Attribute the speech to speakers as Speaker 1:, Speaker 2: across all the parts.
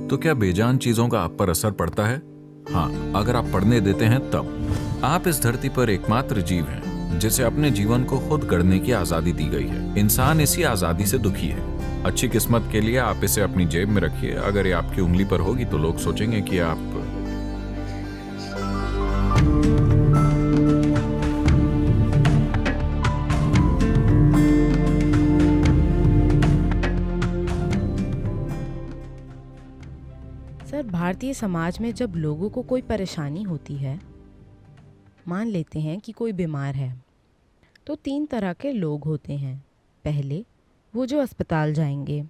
Speaker 1: तो क्या बेजान चीजों का आप पर असर पड़ता है? हाँ, अगर आप पढ़ने देते हैं तब। आप इस धरती पर एकमात्र जीव हैं जिसे अपने जीवन को खुद गढ़ने की आजादी दी गई है। इंसान इसी आजादी से दुखी है। अच्छी किस्मत के लिए आप इसे अपनी जेब में रखिए। अगर ये आपकी उंगली पर होगी तो लोग सोचेंगे कि आप
Speaker 2: सर, भारतीय समाज में जब लोगों को कोई परेशानी होती है, मान लेते हैं कि कोई बीमार है, तो 3 तरह के लोग होते हैं। पहले वो जो अस्पताल जाएंगे,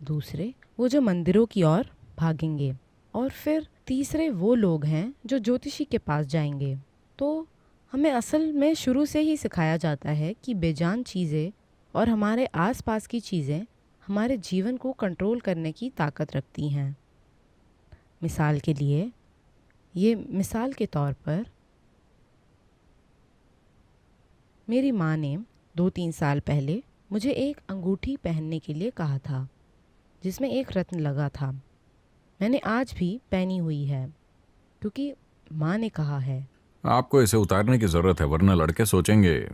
Speaker 2: दूसरे वो जो मंदिरों की ओर भागेंगे, और फिर तीसरे वो लोग हैं जो ज्योतिषी के पास जाएंगे। तो हमें असल में शुरू से ही सिखाया जाता है कि बेजान चीज़ें और हमारे आसपास की चीज़ें हमारे जीवन को कंट्रोल करने की ताकत रखती हैं। मिसाल के लिए, ये मिसाल के तौर पर मेरी माँ ने 2-3 साल पहले मुझे एक अंगूठी पहनने के लिए कहा था जिसमें एक रत्न लगा था। मैंने आज भी पहनी हुई है क्योंकि माँ ने कहा है।
Speaker 1: आपको इसे उतारने की जरूरत है, वरना लड़के सोचेंगे।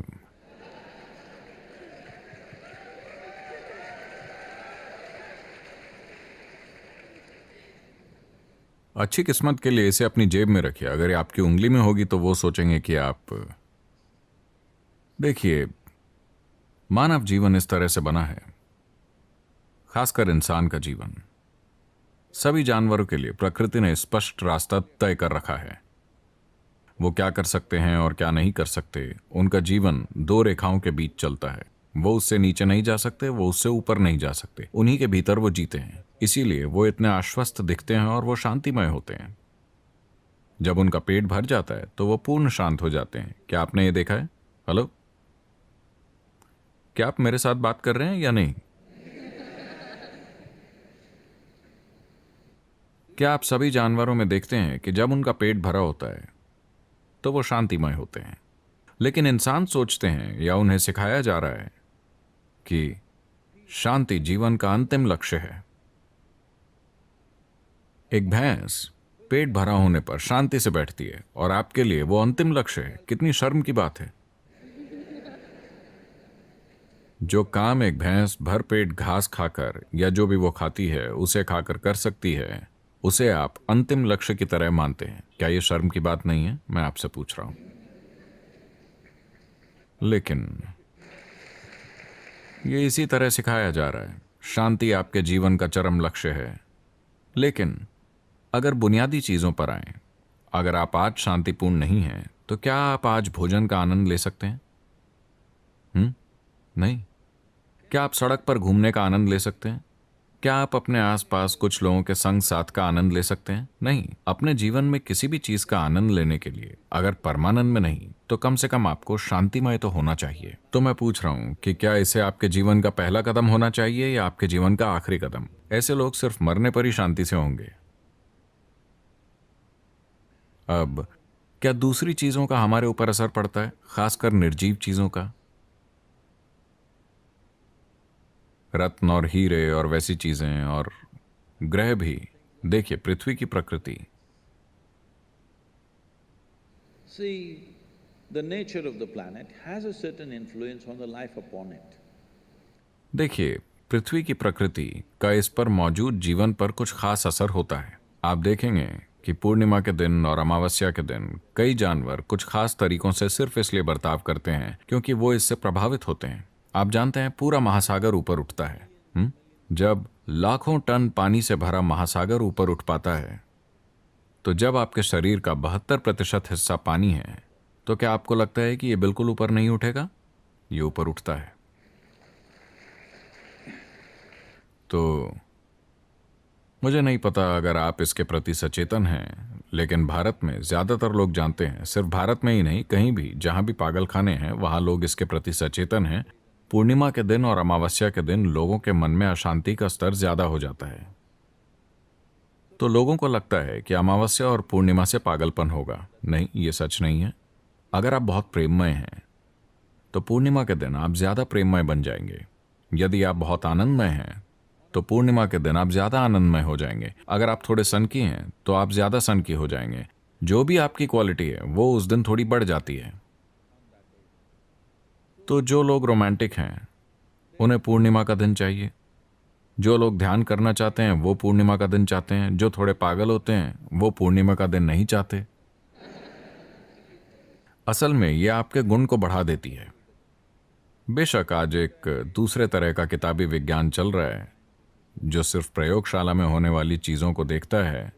Speaker 1: अच्छी किस्मत के लिए इसे अपनी जेब में रखिए। अगर ये आपकी उंगली में होगी तो वो सोचेंगे कि आप। देखिए, मानव जीवन इस तरह से बना है, खासकर इंसान का जीवन। सभी जानवरों के लिए प्रकृति ने स्पष्ट रास्ता तय कर रखा है। वो क्या कर सकते हैं और क्या नहीं कर सकते। उनका जीवन 2 रेखाओं के बीच चलता है। वो उससे नीचे नहीं जा सकते, वो उससे ऊपर नहीं जा सकते। उन्हीं के भीतर वो जीते हैं। इसीलिए वो इतने आश्वस्त दिखते हैं और वो शांतिमय होते हैं। जब उनका पेट भर जाता है तो वो पूर्ण शांत हो जाते हैं। क्या आपने ये देखा है? हेलो, क्या आप मेरे साथ बात कर रहे हैं या नहीं? क्या आप सभी जानवरों में देखते हैं कि जब उनका पेट भरा होता है तो वो शांतिमय होते हैं? लेकिन इंसान सोचते हैं या उन्हें सिखाया जा रहा है कि शांति जीवन का अंतिम लक्ष्य है। एक भैंस पेट भरा होने पर शांति से बैठती है और आपके लिए वो अंतिम लक्ष्य है। कितनी शर्म की बात है। जो काम एक भैंस भर पेट घास खाकर या जो भी वो खाती है उसे खाकर कर सकती है, उसे आप अंतिम लक्ष्य की तरह मानते हैं। क्या ये शर्म की बात नहीं है? मैं आपसे पूछ रहा हूं। लेकिन ये इसी तरह सिखाया जा रहा है। शांति आपके जीवन का चरम लक्ष्य है। लेकिन अगर बुनियादी चीजों पर आए, अगर आप आज शांतिपूर्ण नहीं हैं तो क्या आप आज भोजन का आनंद ले सकते हैं? नहीं। क्या आप सड़क पर घूमने का आनंद ले सकते हैं? क्या आप अपने आसपास कुछ लोगों के संग साथ का आनंद ले सकते हैं? नहीं। अपने जीवन में किसी भी चीज का आनंद लेने के लिए अगर परमानंद में नहीं तो कम से कम आपको शांतिमय तो होना चाहिए। तो मैं पूछ रहा हूं कि क्या इसे आपके जीवन का पहला कदम होना चाहिए या आपके जीवन का आखिरी कदम? ऐसे लोग सिर्फ मरने पर ही शांति से होंगे। अब क्या दूसरी चीजों का हमारे ऊपर असर पड़ता है, खासकर निर्जीव चीजों का? रत्न और हीरे और वैसी चीजें और ग्रह भी। देखिए, पृथ्वी की प्रकृति।
Speaker 3: See, the nature of the planet has a certain influence on the life upon it.
Speaker 1: देखिए, पृथ्वी की प्रकृति का इस पर मौजूद जीवन पर कुछ खास असर होता है। आप देखेंगे कि पूर्णिमा के दिन और अमावस्या के दिन कई जानवर कुछ खास तरीकों से सिर्फ इसलिए बर्ताव करते हैं क्योंकि वो इससे प्रभावित होते हैं। आप जानते हैं, पूरा महासागर ऊपर उठता है। जब लाखों टन पानी से भरा महासागर ऊपर उठ पाता है, तो जब आपके शरीर का 72% हिस्सा पानी है, तो क्या आपको लगता है कि ये बिल्कुल ऊपर नहीं उठेगा? ये ऊपर उठता है। तो मुझे नहीं पता अगर आप इसके प्रति सचेतन हैं, लेकिन भारत में ज्यादातर लोग जानते हैं। सिर्फ भारत में ही नहीं, कहीं भी जहां भी पागलखाने हैं वहां लोग इसके प्रति सचेतन हैं। पूर्णिमा के दिन और अमावस्या के दिन लोगों के मन में अशांति का स्तर ज्यादा हो जाता है। तो लोगों को लगता है कि अमावस्या और पूर्णिमा से पागलपन होगा। नहीं, ये सच नहीं है। अगर आप बहुत प्रेममय हैं तो पूर्णिमा के दिन आप ज्यादा प्रेममय बन जाएंगे। यदि आप बहुत आनंदमय हैं तो पूर्णिमा के दिन आप ज्यादा आनंदमय हो जाएंगे। अगर आप थोड़े सन की हैं तो आप ज्यादा सन की हो जाएंगे। जो भी आपकी क्वालिटी है वो उस दिन थोड़ी बढ़ जाती है। तो जो लोग रोमांटिक हैं उन्हें पूर्णिमा का दिन चाहिए। जो लोग ध्यान करना चाहते हैं वो पूर्णिमा का दिन चाहते हैं। जो थोड़े पागल होते हैं वो पूर्णिमा का दिन नहीं चाहते। असल में यह आपके गुण को बढ़ा देती है। बेशक आज एक दूसरे तरह का किताबी विज्ञान चल रहा है जो सिर्फ प्रयोगशाला में होने वाली चीजों को देखता है,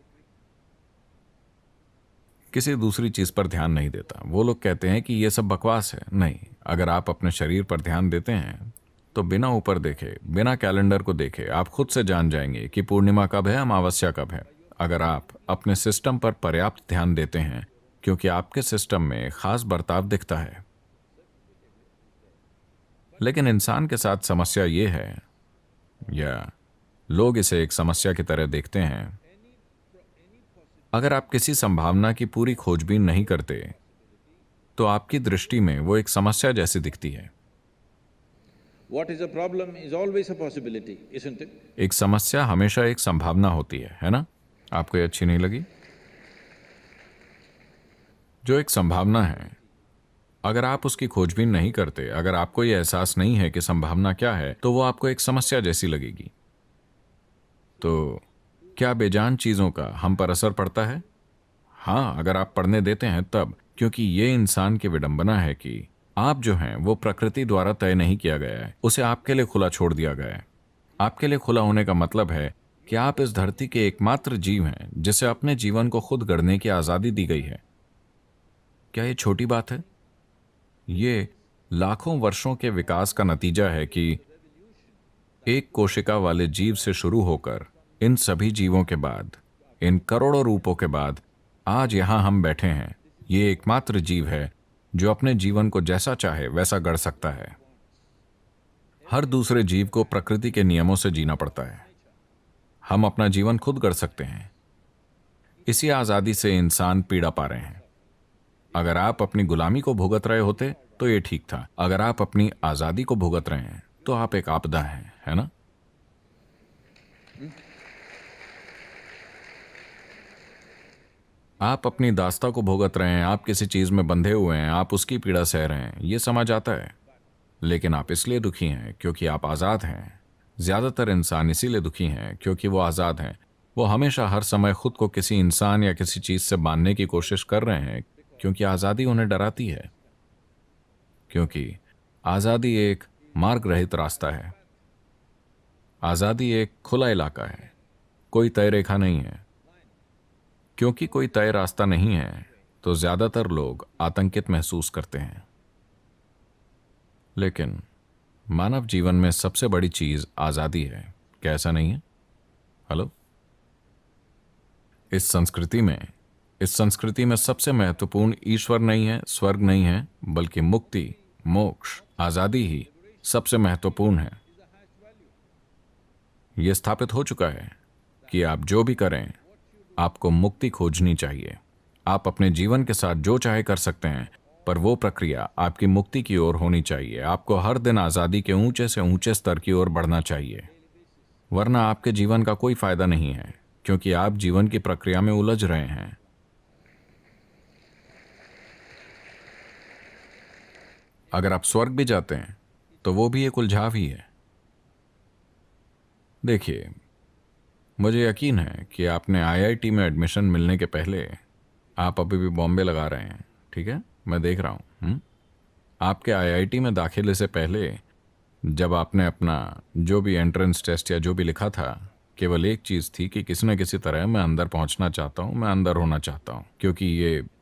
Speaker 1: किसी दूसरी चीज पर ध्यान नहीं देता। वो लोग कहते हैं कि यह सब बकवास है। नहीं, अगर आप अपने शरीर पर ध्यान देते हैं तो बिना ऊपर देखे, बिना कैलेंडर को देखे आप खुद से जान जाएंगे कि पूर्णिमा कब है, अमावस्या कब है। अगर आप अपने सिस्टम पर पर्याप्त ध्यान देते हैं, क्योंकि आपके सिस्टम में खास बर्ताव दिखता है। लेकिन इंसान के साथ समस्या ये है, या लोग इसे एक समस्या की तरह देखते हैं, अगर आप किसी संभावना की पूरी खोजबीन नहीं करते तो आपकी दृष्टि में वो एक समस्या जैसी दिखती है।
Speaker 3: What is a problem is always a possibility, isn't it?
Speaker 1: एक समस्या हमेशा एक संभावना होती है ना? आपको ये अच्छी नहीं लगी? जो एक संभावना है, अगर आप उसकी खोजबीन नहीं करते, अगर आपको ये एहसास नहीं है कि संभावना क्या है, तो वो आपको एक समस्या जैसी लगेगी। तो क्या बेजान चीजों का हम पर असर पड़ता है? हाँ, अगर आप पढ़ने देते हैं तब, क्योंकि ये इंसान की विडंबना है कि आप जो हैं वो प्रकृति द्वारा तय नहीं किया गया है, उसे आपके लिए खुला छोड़ दिया गया है। आपके लिए खुला होने का मतलब है कि आप इस धरती के एकमात्र जीव हैं जिसे अपने जीवन को खुद गढ़ने की आजादी दी गई है। क्या ये छोटी बात है? ये लाखों वर्षों के विकास का नतीजा है कि एक कोशिका वाले जीव से शुरू होकर इन सभी जीवों के बाद, इन करोड़ों रूपों के बाद आज यहां हम बैठे हैं। ये एकमात्र जीव है जो अपने जीवन को जैसा चाहे वैसा गढ़ सकता है। हर दूसरे जीव को प्रकृति के नियमों से जीना पड़ता है। हम अपना जीवन खुद गढ़ सकते हैं। इसी आजादी से इंसान पीड़ा पा रहे हैं। अगर आप अपनी गुलामी को भुगत रहे होते तो ये ठीक था। अगर आप अपनी आजादी को भुगत रहे हैं तो आप एक आपदा हैं, है ना? आप अपनी दास्ता को भुगत रहे हैं, आप किसी चीज में बंधे हुए हैं, आप उसकी पीड़ा सह रहे हैं, ये समझ आता है। लेकिन आप इसलिए दुखी हैं क्योंकि आप आजाद हैं। ज्यादातर इंसान इसीलिए दुखी हैं क्योंकि वो आजाद हैं। वो हमेशा हर समय खुद को किसी इंसान या किसी चीज से बांधने की कोशिश कर रहे हैं क्योंकि आजादी उन्हें डराती है। क्योंकि आजादी एक मार्ग रहित रास्ता है। आजादी एक खुला इलाका है, कोई तय रेखा नहीं है। क्योंकि कोई तय रास्ता नहीं है तो ज्यादातर लोग आतंकित महसूस करते हैं। लेकिन मानव जीवन में सबसे बड़ी चीज आजादी है, क्या ऐसा नहीं है? हेलो? इस संस्कृति में सबसे महत्वपूर्ण ईश्वर नहीं है, स्वर्ग नहीं है, बल्कि मुक्ति, मोक्ष, आजादी ही सबसे महत्वपूर्ण है। यह स्थापित हो चुका है कि आप जो भी करें, आपको मुक्ति खोजनी चाहिए। आप अपने जीवन के साथ जो चाहे कर सकते हैं, पर वो प्रक्रिया आपकी मुक्ति की ओर होनी चाहिए। आपको हर दिन आजादी के ऊंचे से ऊंचे स्तर की ओर बढ़ना चाहिए, वरना आपके जीवन का कोई फायदा नहीं है, क्योंकि आप जीवन की प्रक्रिया में उलझ रहे हैं। अगर आप स्वर्ग भी जाते हैं तो वो भी एक उलझाव ही है। देखिए, मुझे यकीन है कि आपने आईआईटी में एडमिशन मिलने के पहले, आप अभी भी बॉम्बे लगा रहे हैं, ठीक है, मैं देख रहा हूं। आपके आईआईटी में दाखिले से पहले जब आपने अपना जो भी एंट्रेंस टेस्ट या जो भी लिखा था, केवल एक चीज थी कि किसी न किसी तरह मैं अंदर पहुंचना चाहता हूं, मैं अंदर होना चाहता हूं, क्योंकि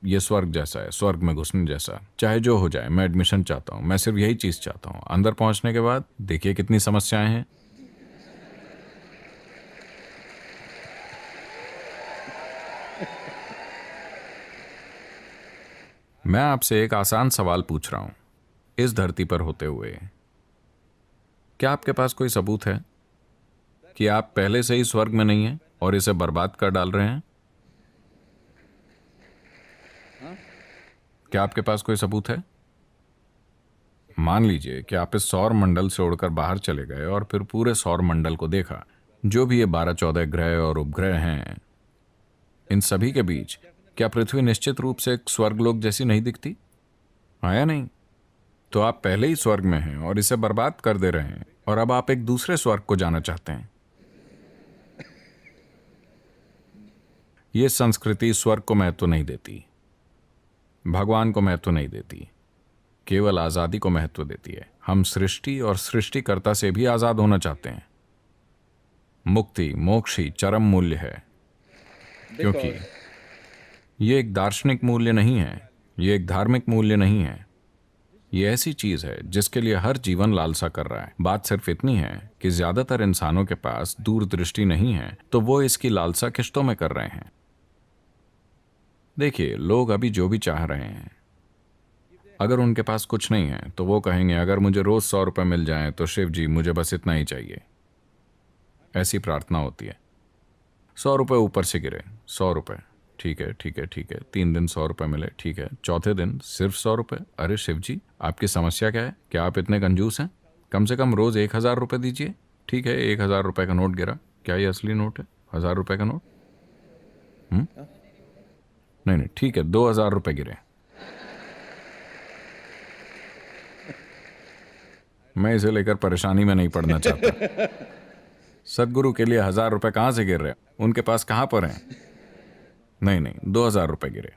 Speaker 1: ये स्वर्ग जैसा है, स्वर्ग में घुसने जैसा। चाहे जो हो जाए, मैं एडमिशन चाहता हूं, मैं सिर्फ यही चीज चाहता हूं। अंदर पहुंचने के बाद देखिए कितनी समस्याएं हैं। मैं आपसे एक आसान सवाल पूछ रहा हूं, इस धरती पर होते हुए क्या आपके पास कोई सबूत है कि आप पहले से ही स्वर्ग में नहीं हैं और इसे बर्बाद कर डाल रहे हैं? क्या आपके पास कोई सबूत है? मान लीजिए कि आप इस सौर मंडल से उड़कर बाहर चले गए और फिर पूरे सौर मंडल को देखा। जो भी ये 12-14 ग्रह और उपग्रह हैं, इन सभी के बीच क्या पृथ्वी निश्चित रूप से एक स्वर्गलोक जैसी नहीं दिखती? हाँ या नहीं? तो आप पहले ही स्वर्ग में हैं और इसे बर्बाद कर दे रहे हैं, और अब आप एक दूसरे स्वर्ग को जाना चाहते हैं। ये संस्कृति स्वर्ग को महत्व नहीं देती, भगवान को महत्व नहीं देती, केवल आजादी को महत्व देती है। हम सृष्टि और सृष्टिकर्ता से भी आजाद होना चाहते हैं। मुक्ति, मोक्ष ही चरम मूल्य है, क्योंकि ये एक दार्शनिक मूल्य नहीं है, ये एक धार्मिक मूल्य नहीं है। ये ऐसी चीज है जिसके लिए हर जीवन लालसा कर रहा है। बात सिर्फ इतनी है कि ज्यादातर इंसानों के पास दूरदृष्टि नहीं है, तो वो इसकी लालसा किश्तों में कर रहे हैं। देखिए, लोग अभी जो भी चाह रहे हैं, अगर उनके पास कुछ नहीं है तो वो कहेंगे अगर मुझे रोज 100 रुपए मिल जाए तो शिव जी मुझे बस इतना ही चाहिए। ऐसी प्रार्थना होती है। 100 रुपए ऊपर से गिरे, 100 रुपए, ठीक है ठीक है ठीक है, 3 दिन 100 रुपए मिले, ठीक है, चौथे दिन सिर्फ 100 रुपए। अरे शिव जी, आपकी समस्या क्या है? क्या आप इतने कंजूस हैं? कम से कम रोज 1000 रुपए दीजिए। ठीक है, 1000 रुपए का नोट गिरा, क्या ये असली नोट है? 1000 रुपए का नोट? नहीं नहीं, ठीक है, 2000 रुपए गिरे। मैं इसे लेकर परेशानी में नहीं पड़ना चाहता। सदगुरु के लिए 1000 रुपए कहां से गिर रहे? उनके पास कहां पर हैं? नहीं नहीं, 2000 रुपए गिरे।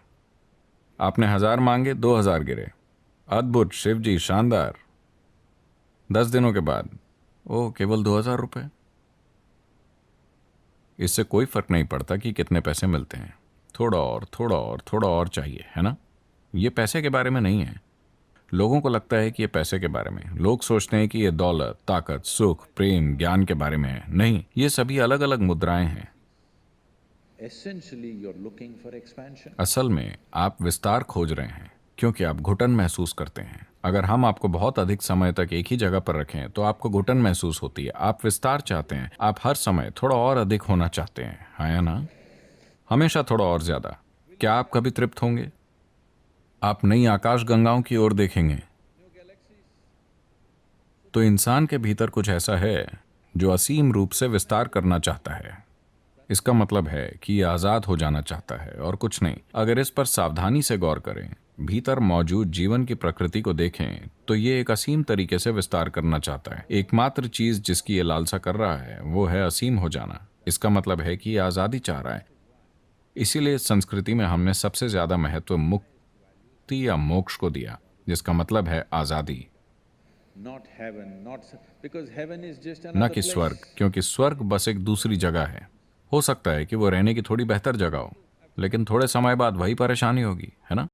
Speaker 1: आपने 1000 मांगे, 2000 गिरे। अद्भुत शिव जी, शानदार। 10 दिनों के बाद ओ केवल 2000 रुपए। इससे कोई फर्क नहीं पड़ता कि कितने पैसे मिलते हैं, थोड़ा और थोड़ा और थोड़ा और चाहिए, है ना? ये पैसे के बारे में नहीं है। लोगों को लगता है कि ये पैसे के बारे में। लोग सोचते हैं कि ये दौलत, ताकत, सुख, प्रेम, ज्ञान के बारे में है। नहीं, ये सभी अलग अलग मुद्राएं हैं।
Speaker 3: Essentially, you're looking for expansion.
Speaker 1: असल में आप विस्तार खोज रहे हैं क्योंकि आप घुटन महसूस करते हैं। अगर हम आपको बहुत अधिक समय तक एक ही जगह पर रखें तो आपको घुटन महसूस होती है। आप विस्तार चाहते हैं, आप हर समय थोड़ा और अधिक होना चाहते हैं, हाँ या ना? हमेशा थोड़ा और ज्यादा। क्या आप कभी तृप्त होंगे? आप नई आकाश गंगाओं की ओर देखेंगे तो इंसान के भीतर कुछ ऐसा है जो असीम रूप से विस्तार करना चाहता है। इसका मतलब है कि ये आजाद हो जाना चाहता है और कुछ नहीं। अगर इस पर सावधानी से गौर करें, भीतर मौजूद जीवन की प्रकृति को देखें, तो ये एक असीम तरीके से विस्तार करना चाहता है। एकमात्र चीज जिसकी ये लालसा कर रहा है वो है असीम हो जाना। इसका मतलब है कि ये आजादी चाह रहा है। इसीलिए इस संस्कृति में हमने सबसे ज्यादा महत्व मुक्ति या मोक्ष को दिया, जिसका मतलब है आजादी,
Speaker 3: Not heaven, because heaven is just
Speaker 1: न
Speaker 3: another
Speaker 1: कि
Speaker 3: place.
Speaker 1: स्वर्ग, क्योंकि स्वर्ग बस एक दूसरी जगह है। हो सकता है कि वो रहने की थोड़ी बेहतर जगह हो, लेकिन थोड़े समय बाद वही परेशानी होगी, है ना?